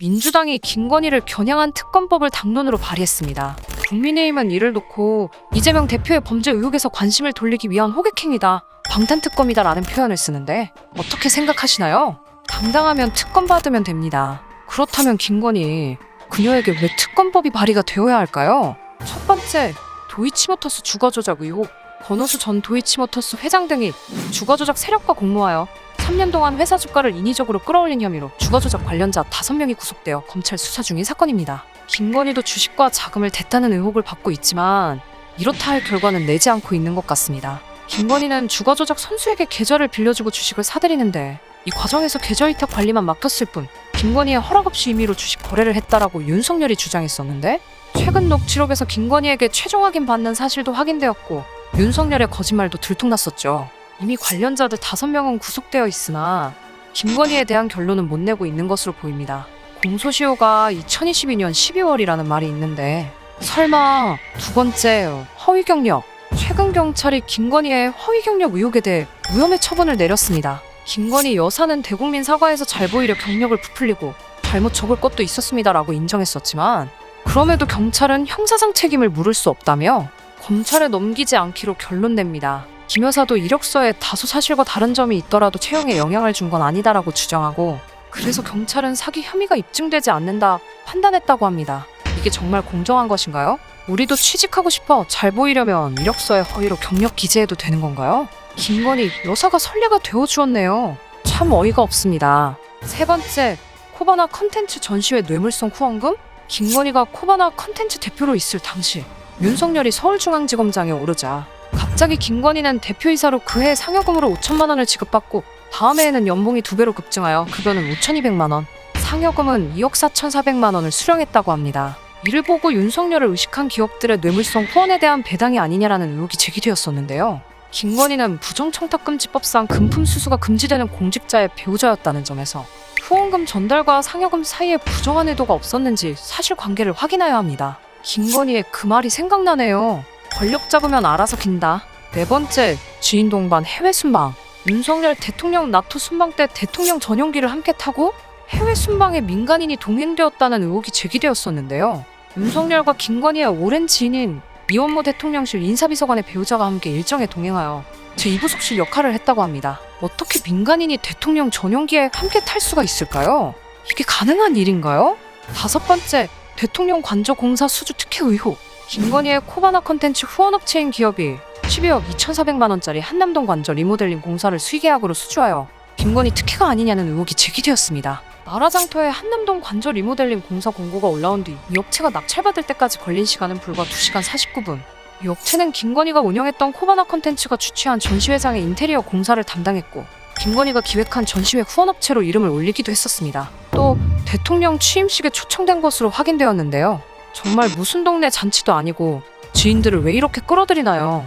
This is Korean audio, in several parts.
민주당이 김건희를 겨냥한 특검법을 당론으로 발의했습니다. 국민의힘은 이를 놓고 이재명 대표의 범죄 의혹에서 관심을 돌리기 위한 호객행위다, 방탄특검이다라는 표현을 쓰는데 어떻게 생각하시나요? 당당하면 특검 받으면 됩니다. 그렇다면 김건희, 그녀에게 왜 특검법이 발의가 되어야 할까요? 첫 번째, 도이치모터스 주가조작 의혹. 권오수 전 도이치모터스 회장 등이 주가조작 세력과 공모하여 3년 동안 회사 주가를 인위적으로 끌어올린 혐의로 주가조작 관련자 5명이 구속되어 검찰 수사 중인 사건입니다. 김건희도 주식과 자금을 댔다는 의혹을 받고 있지만 이렇다 할 결과는 내지 않고 있는 것 같습니다. 김건희는 주가조작 선수에게 계좌를 빌려주고 주식을 사들이는데 이 과정에서 계좌 위탁 관리만 맡겼을 뿐 김건희의 허락 없이 임의로 주식 거래를 했다라고 윤석열이 주장했었는데, 최근 녹취록에서 김건희에게 최종 확인 받는 사실도 확인되었고 윤석열의 거짓말도 들통났었죠. 이미 관련자들 5명은 구속되어 있으나 김건희에 대한 결론은 못 내고 있는 것으로 보입니다. 공소시효가 2022년 12월이라는 말이 있는데 설마 두 번째, 허위 경력. 최근 경찰이 김건희의 허위 경력 의혹에 대해 무혐의 처분을 내렸습니다. 김건희 여사는 대국민 사과에서 잘 보이려 경력을 부풀리고 잘못 적을 것도 있었습니다라고 인정했었지만, 그럼에도 경찰은 형사상 책임을 물을 수 없다며 검찰에 넘기지 않기로 결론 냅니다. 김 여사도 이력서에 다소 사실과 다른 점이 있더라도 채용에 영향을 준 건 아니다라고 주장하고, 그래서 경찰은 사기 혐의가 입증되지 않는다 판단했다고 합니다. 이게 정말 공정한 것인가요? 우리도 취직하고 싶어 잘 보이려면 이력서에 허위로 경력 기재해도 되는 건가요? 김건희 여사가 선례가 되어주었네요. 참 어이가 없습니다. 세 번째, 코바나 컨텐츠 전시회 뇌물성 후원금? 김건희가 코바나 컨텐츠 대표로 있을 당시 윤석열이 서울중앙지검장에 오르자 갑자기 김건희는 대표이사로 그해 상여금으로 5천만 원을 지급받고 다음 해에는 연봉이 2배로 급증하여 급여는 5,200만 원, 상여금은 2억 4,400만 원을 수령했다고 합니다. 이를 보고 윤석열을 의식한 기업들의 뇌물성 후원에 대한 배당이 아니냐라는 의혹이 제기되었었는데요. 김건희는 부정청탁금지법상 금품 수수가 금지되는 공직자의 배우자였다는 점에서 후원금 전달과 상여금 사이에 부정한 의도가 없었는지 사실관계를 확인해야 합니다. 김건희의 그 말이 생각나네요. 권력 잡으면 알아서 긴다. 네 번째, 지인 동반 해외 순방. 윤석열 대통령 나토 순방 때 대통령 전용기를 함께 타고 해외 순방에 민간인이 동행되었다는 의혹이 제기되었었는데요. 윤석열과 김건희의 오랜 지인인 이원모 대통령실 인사비서관의 배우자가 함께 일정에 동행하여 제2부속실 역할을 했다고 합니다. 어떻게 민간인이 대통령 전용기에 함께 탈 수가 있을까요? 이게 가능한 일인가요? 5번째, 대통령 관저 공사 수주 특혜 의혹. 김건희의 코바나 컨텐츠 후원업체인 기업이 12억 2,400만 원짜리 한남동 관저 리모델링 공사를 수의계약으로 수주하여 김건희 특혜가 아니냐는 의혹이 제기되었습니다. 나라장터에 한남동 관저 리모델링 공사 공고가 올라온 뒤 이 업체가 낙찰받을 때까지 걸린 시간은 불과 2시간 49분. 이 업체는 김건희가 운영했던 코바나 컨텐츠가 주최한 전시회장의 인테리어 공사를 담당했고 김건희가 기획한 전시회 후원업체로 이름을 올리기도 했었습니다. 또 대통령 취임식에 초청된 것으로 확인되었는데요. 정말 무슨 동네 잔치도 아니고 지인들을 왜 이렇게 끌어들이나요?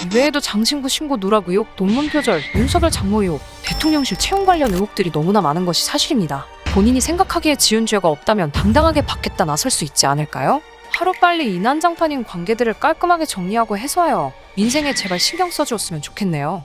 이외에도 장신구 신고 누락 의혹, 논문 표절, 윤석열 장모 의혹, 대통령실 채용 관련 의혹들이 너무나 많은 것이 사실입니다. 본인이 생각하기에 지은 죄가 없다면 당당하게 받겠다 나설 수 있지 않을까요? 하루빨리 이 난장판인 관계들을 깔끔하게 정리하고 해소하여 민생에 제발 신경 써주었으면 좋겠네요.